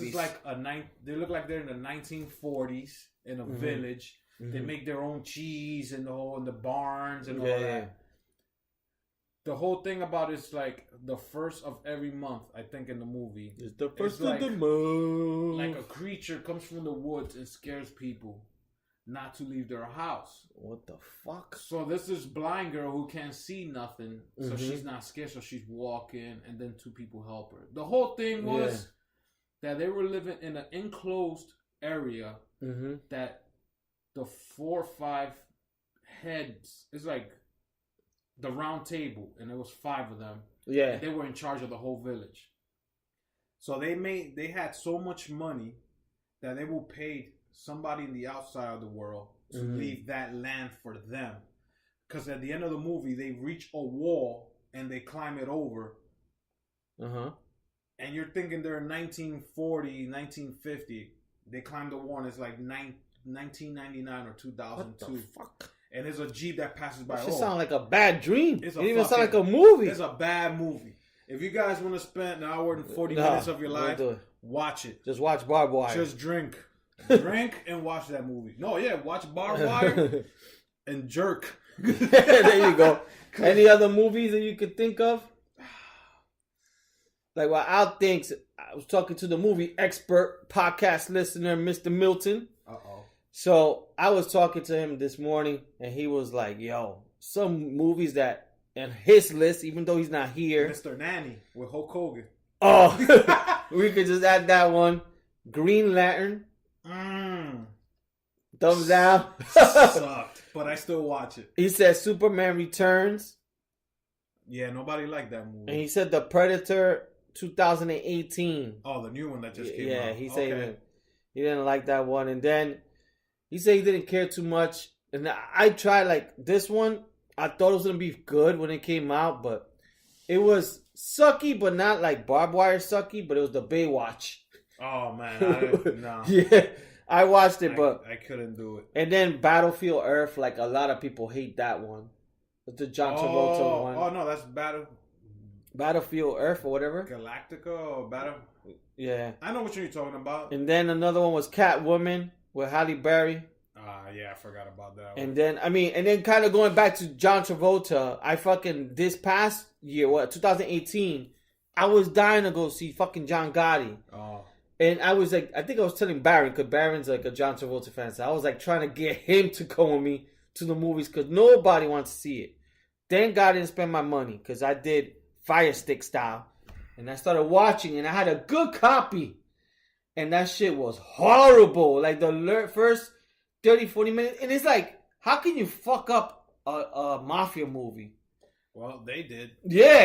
is like they look like they're in the 1940s in a village. They make their own cheese and in the barns and all that. The whole thing about it's like the first of every month, I think, in the movie. It's the first of the month. Like a creature comes from the woods and scares people not to leave their house. What the fuck? So there's this blind girl who can't see nothing, so she's not scared, so she's walking, and then two people help her. The whole thing was that they were living in an enclosed area that the 4 or 5 heads, it's like the round table, and there was 5 of them. Yeah. And they were in charge of the whole village. So they had so much money that they will pay somebody in the outside of the world to leave that land for them. Because at the end of the movie, they reach a wall and they climb it over. And you're thinking they're in 1940, 1950. They climb the wall and it's like 1999 or 2002. What the fuck? And there's a Jeep that passes by. It sounds like a bad dream. It even sounds like a movie. It's a bad movie. If you guys want to spend an hour and 40 minutes of your life, watch it. Just watch Barbed Wire. Just drink. Drink and watch that movie. No, watch Barbed Wire and Jerk. There you go. Any other movies that you could think of? Like what Al thinks, I was talking to the movie expert podcast listener, Mr. Milton. So I was talking to him this morning, and he was like, yo, some movies that in his list, even though he's not here. Mr. Nanny with Hulk Hogan. Oh, we could just add that one. Green Lantern. Thumbs down. Sucked, but I still watch it. He said Superman Returns. Yeah, nobody liked that movie. And he said The Predator 2018. Oh, the new one that just came out. Yeah, he said he didn't like that one. And then he said he didn't care too much. And I tried, like, this one, I thought it was going to be good when it came out, but it was sucky, but not like Barbed Wire sucky, but it was the Baywatch. Oh, man. No. Yeah, I watched it, but I couldn't do it. And then Battlefield Earth, like, a lot of people hate that one. It's the John Travolta one. Oh, no, that's Battlefield Earth or whatever. Galactica or Battle... Yeah. I know what you're talking about. And then another one was Catwoman with Halle Berry. Yeah, I forgot about that one. And then kind of going back to John Travolta, I fucking, this past year, 2018, I was dying to go see fucking John Gotti. Oh. And I was like, I think I was telling Barron, because Barron's like a John Travolta fan, so I was like trying to get him to go with me to the movies, because nobody wants to see it. Thank God I didn't spend my money, because I did Fire Stick style. And I started watching, and I had a good copy. And that shit was horrible. Like, the first 30, 40 minutes. And it's like, how can you fuck up a mafia movie? Well, they did. Yeah.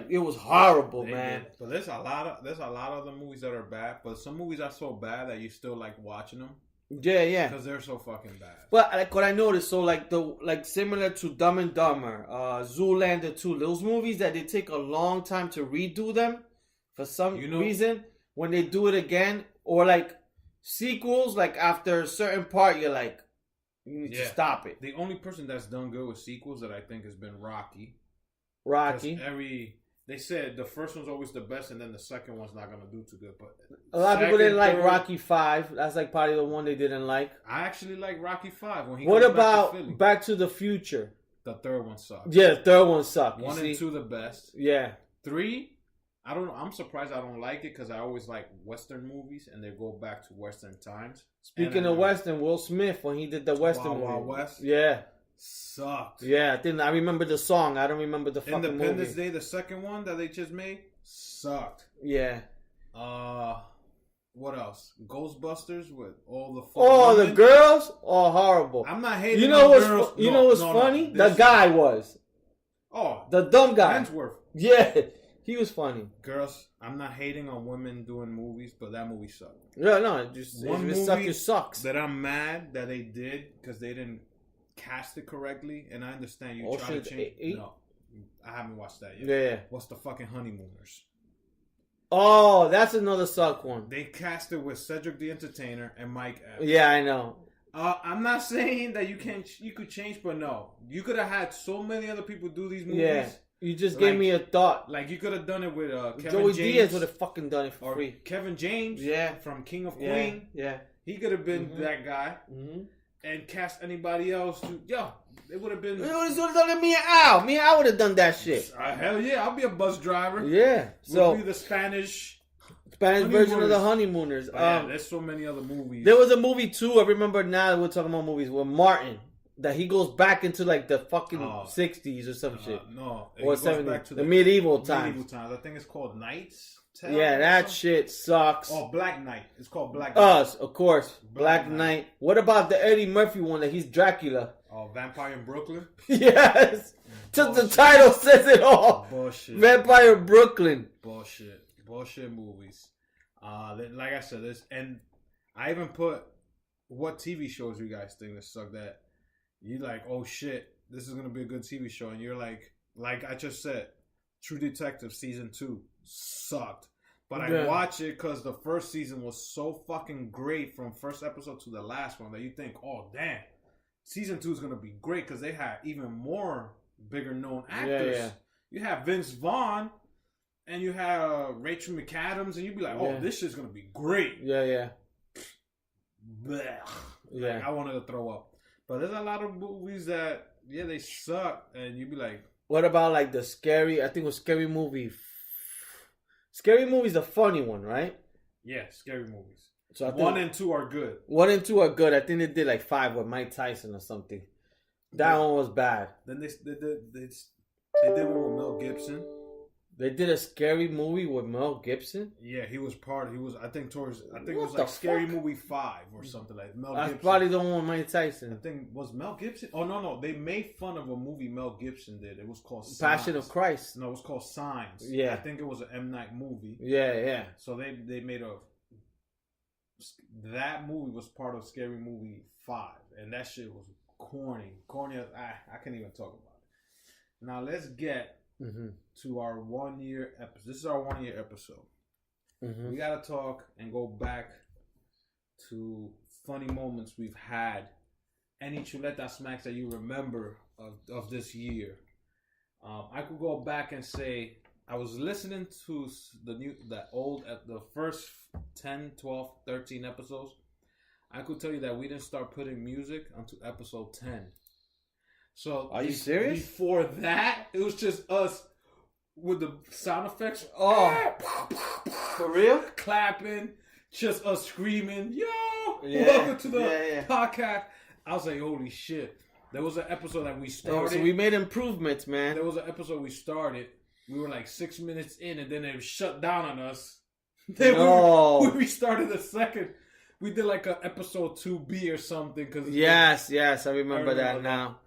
It was horrible, man. Did. But there's a lot of the movies that are bad. But some movies are so bad that you still like watching them. Yeah. Because they're so fucking bad. But like what I noticed, so like similar to Dumb and Dumber, Zoolander 2, those movies that they take a long time to redo them for some reason, when they do it again, or like sequels, like after a certain part, you're like, you need to stop it. The only person that's done good with sequels that I think has been Rocky. They said the first one's always the best, and then the second one's not gonna do too good. But a lot of people didn't like Rocky 5. That's like probably the one they didn't like. I actually like Rocky 5. What about Back to the Future? The third one sucked. Yeah, the third one sucked. 1 and 2 the best. Yeah. 3, I don't know. I'm surprised I don't like it because I always like Western movies, and they go back to Western times. Speaking of Western, Will Smith when he did the Western movie. Wild West. Yeah. Sucked. Yeah, I remember the song. I don't remember the fucking movie. Independence Day, the second one that they just made, sucked. Yeah. What else? Ghostbusters with all the women. The girls? Oh, horrible. I'm not hating. You know what's funny? The guy was. Oh, the dumb guy. Hemsworth. Yeah, he was funny. Girls, I'm not hating on women doing movies, but that movie sucked. No, just one movie sucks. That I'm mad that they did because they didn't cast it correctly, and I understand you try to change. No, I haven't watched that yet. Yeah. What's the fucking Honeymooners? Oh, that's another suck one. They cast it with Cedric the Entertainer and Mike Epps. Yeah, I know. I'm not saying that you could change, but no, you could have had so many other people do these movies. Yeah. You just gave me a thought. Like you could have done it with Kevin Joey James. Diaz would have fucking done it for free. Kevin James, from King of Yeah. Queen. Yeah. He could have been that guy. And cast anybody else to it would have been. You would have done it. Me and Al would have done that shit. Hell yeah, I'll be a bus driver. Yeah, We'll be the Spanish version of the Honeymooners. There's so many other movies. There was a movie too. I remember now that we're talking about movies with Martin that he goes back into like the fucking 60s or some shit. No, or 70s, the medieval times. I think it's called Knights. Yeah, that shit sucks. Oh, Black Knight. It's called Black Knight. Us, of course. Black Knight. What about the Eddie Murphy one that he's Dracula? Oh, Vampire in Brooklyn? Yes. Just the title says it all. Bullshit. Vampire in Brooklyn. Bullshit movies. Like I said, and I even put what TV shows you guys think that suck that you like, oh shit, this is going to be a good TV show. And you're like I just said, True Detective Season 2 sucked. But I watch it because the first season was so fucking great from first episode to the last one that you think, oh, damn. Season 2 is going to be great because they had even more bigger known actors. Yeah. You have Vince Vaughn and you have Rachel McAdams and you'd be like, oh, this shit's going to be great. Yeah. Blech. Yeah. Like, I wanted to throw up. But there's a lot of movies that, they suck. And you'd be like, what about like the scary, I think it was Scary Movie. Scary Movie's the funny one, right? Yeah, Scary Movies. So I think 1 and 2 are good. 1 and 2 are good. I think they did like 5 with Mike Tyson or something. That one was bad. Then they did one with Mel Gibson. They did a Scary Movie with Mel Gibson? Yeah, he was I think it was like Scary Movie 5 or something like Mel Gibson. That's probably the one with Mike Tyson. I think was Mel Gibson. Oh no, they made fun of a movie Mel Gibson did. It was called Passion of Christ. No, it was called Signs. Yeah. I think it was an M. Night movie. Yeah. So they made that movie was part of Scary Movie 5 and that shit was corny. I can't even talk about it. Now let's get to our 1 year episode. This is our 1 year episode. We gotta talk and go back to funny moments we've had. Any chuleta smacks that you remember of this year. I could go back and say I was listening to the first 10, 12, 13 episodes. I could tell you that we didn't start putting music until episode 10. So are you serious? Before that, it was just us with the sound effects. Oh, for real? Clapping, just us screaming, yo, welcome to the podcast. I was like, holy shit. There was an episode that we started. So we made improvements, man. There was an episode we started. We were like 6 minutes in and then it shut down on us. Then we restarted the second. We did like an episode 2B or something. Yes, I remember that now.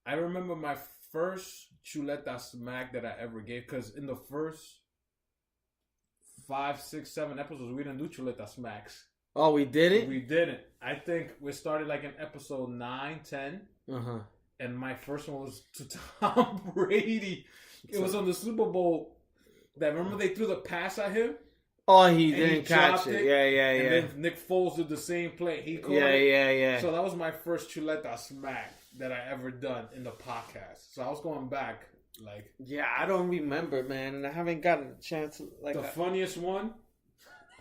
I remember my first chuleta smack that I ever gave because in the first 5, 6, 7 episodes we didn't do chuleta smacks. Oh, we didn't? We didn't. I think we started like in episode 9, 10. And my first one was to Tom Brady. It was on the Super Bowl. Remember they threw the pass at him? Oh, he didn't catch it. Yeah. And then Nick Foles did the same play. He caught it. Yeah. So that was my first chuleta smack that I ever done in the podcast. So I was going back like... Yeah, I don't remember, man. And I haven't gotten a chance to... funniest one,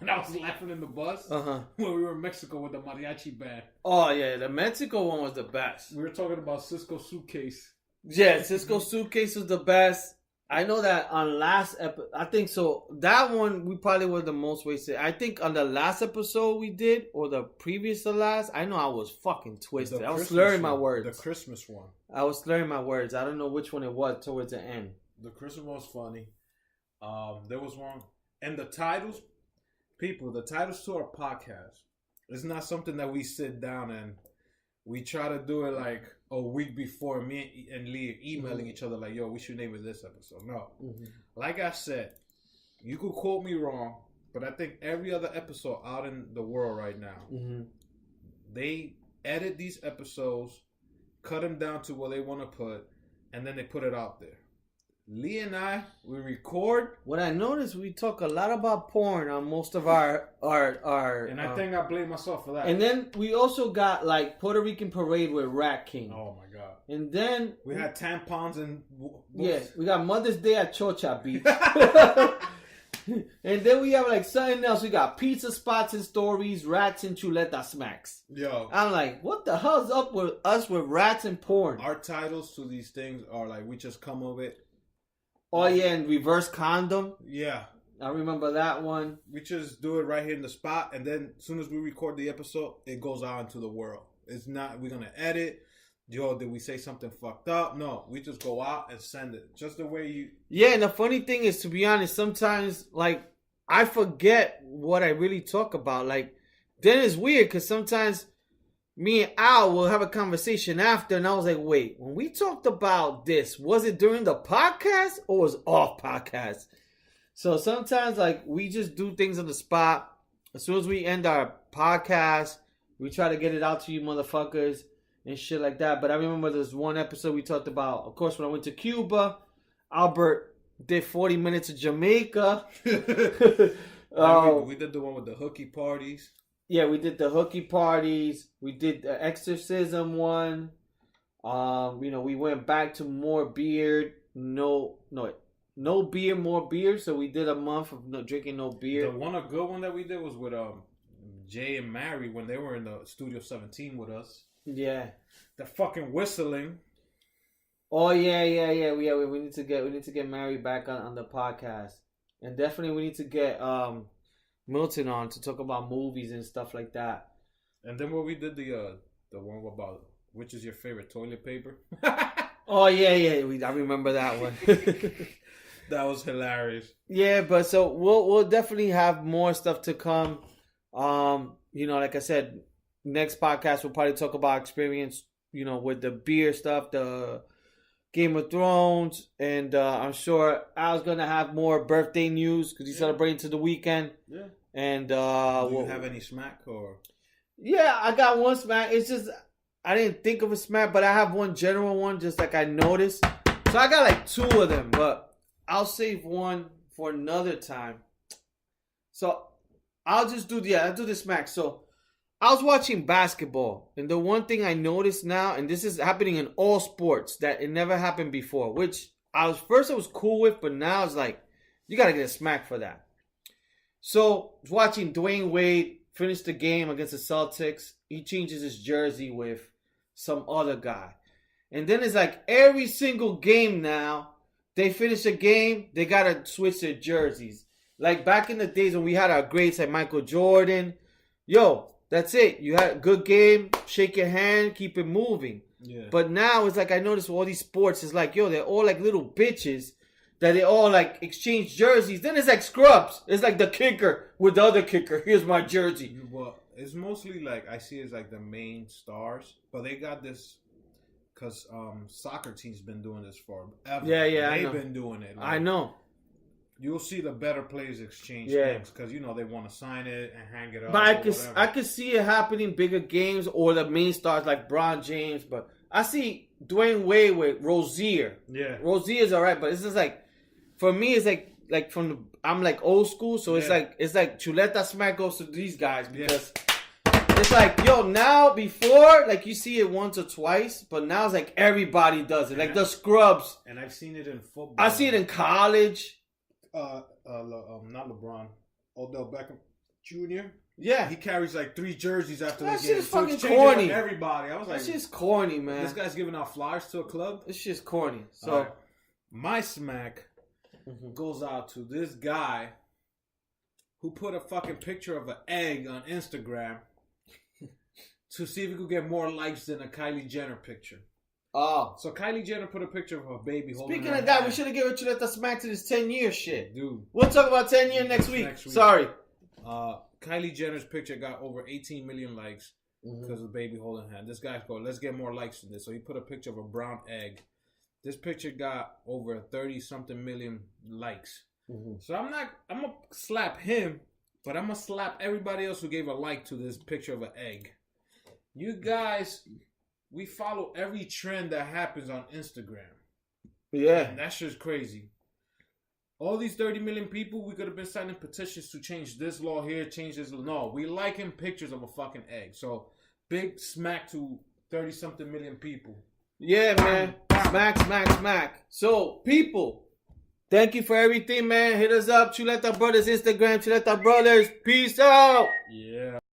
and I was laughing in the bus when we were in Mexico with the mariachi band. Oh, yeah. The Mexico one was the best. We were talking about Cisco Suitcase. Yeah, Cisco Suitcase was the best. I know that on last episode, I think so. That one we probably were the most wasted. I think on the last episode we did, or the previous to last, I know I was fucking twisted. I was slurring my words. The Christmas one. I was slurring my words. I don't know which one it was towards the end. The Christmas one was funny. There was one, and the titles, the titles to our podcast. It's not something that we sit down and we try to do it like a week before, me and Lee emailing each other like, yo, we should name it this episode. No. Like I said, you could quote me wrong, but I think every other episode out in the world right now, they edit these episodes, cut them down to what they want to put, and then they put it out there. Lee and I, we record. What I noticed, we talk a lot about porn on most of our. And I think I blame myself for that. And then we also got like Puerto Rican Parade with Rat King. Oh my god. And then we had tampons and we got Mother's Day at Chocha Beach. And then we have like something else. We got pizza spots and stories, rats and chuleta smacks. Yo, I'm like, what the hell's up with us with rats and porn? Our titles to these things are like, we just come of it. Oh yeah, and reverse condom. Yeah, I remember that one. We just do it right here in the spot, and then as soon as we record the episode, it goes out into the world. It's not we're gonna edit. Yo, did we say something fucked up? No, we just go out and send it. Just the way you... Yeah, and the funny thing is, to be honest, sometimes, like, I forget what I really talk about. Like, then it's weird, because sometimes me and Al will have a conversation after, and I was like, wait, when we talked about this, was it during the podcast, or was it off podcast? So sometimes, like, we just do things on the spot. As soon as we end our podcast, we try to get it out to you motherfuckers. And shit like that. But I remember there's one episode we talked about, of course, when I went to Cuba, Albert did 40 minutes of Jamaica. We did the one with the hooky parties. Yeah, we did the hooky parties. We did the exorcism one. We went back to more beer. No beer, more beer. So we did a month of drinking no beer. The good one that we did was with Jay and Mary when they were in the Studio 17 with us. Yeah, the fucking whistling. Oh yeah. We need to get Mary back on the podcast, and definitely we need to get Milton on to talk about movies and stuff like that. And then when we did the one about which is your favorite toilet paper. Oh yeah. I remember that one. That was hilarious. Yeah, but so we'll definitely have more stuff to come. Like I said. Next podcast, we'll probably talk about experience, with the beer stuff, the Game of Thrones, and I'm sure Al's going to have more birthday news because he's celebrating to the weekend. Yeah. And do you have any smack or? Yeah, I got one smack. It's just, I didn't think of a smack, but I have one general one just like I noticed. So I got like two of them, but I'll save one for another time. So I'll just do the smack. So I was watching basketball, and the one thing I noticed now, and this is happening in all sports, that it never happened before, which I was cool with, but now it's like, you got to get a smack for that. So, I was watching Dwayne Wade finish the game against the Celtics. He changes his jersey with some other guy. And then it's like every single game now, they finish a game, they got to switch their jerseys. Like back in the days when we had our greats like Michael Jordan, that's it. You had a good game, shake your hand, keep it moving. Yeah. But now it's like I noticed with all these sports, it's like, they're all like little bitches that they all like exchange jerseys. Then it's like scrubs. It's like the kicker with the other kicker. Here's my jersey. Well, it's mostly like I see it's like the main stars, but they got this because soccer teams been doing this forever. Yeah, they've been doing it. Like, I know. You'll see the better players exchange things because they want to sign it and hang it up. But I could see it happening bigger games or the main stars like Bron James. But I see Dwayne Wade with Rozier. Yeah, Rozier's alright, but it's just like for me, it's like I'm like old school, so it's like Chuleta smack goes to these guys because it's like now before like you see it once or twice, but now it's like everybody does it, like the scrubs. And I've seen it in football. I see it in college. Not LeBron, Odell Beckham Jr. Yeah, he carries like 3 jerseys after the game. That shit is fucking corny. Everybody, I was like, that shit's corny, man. This guy's giving out flyers to a club. This shit's corny. So my smack goes out to this guy who put a fucking picture of an egg on Instagram to see if he could get more likes than a Kylie Jenner picture. Oh. So Kylie Jenner put a picture of her baby holding Speaking her of that, hand. we should have given Chuleta smack to this 10-year shit. Dude. We'll talk about 10 year next week. Sorry. Kylie Jenner's picture got over 18 million likes because of the baby holding her hand. This guy's going, let's get more likes than this. So he put a picture of a brown egg. This picture got over 30-something million likes. So I'm going to slap him, but I'm going to slap everybody else who gave a like to this picture of an egg. You guys, we follow every trend that happens on Instagram. Yeah. And that shit's crazy. All these 30 million people, we could have been signing petitions to change this law here, change this law. No, we liking pictures of a fucking egg. So, big smack to 30-something million people. Yeah, man. Smack. So, people, thank you for everything, man. Hit us up. Chuleta Brothers Instagram. Chuleta Brothers. Peace out. Yeah.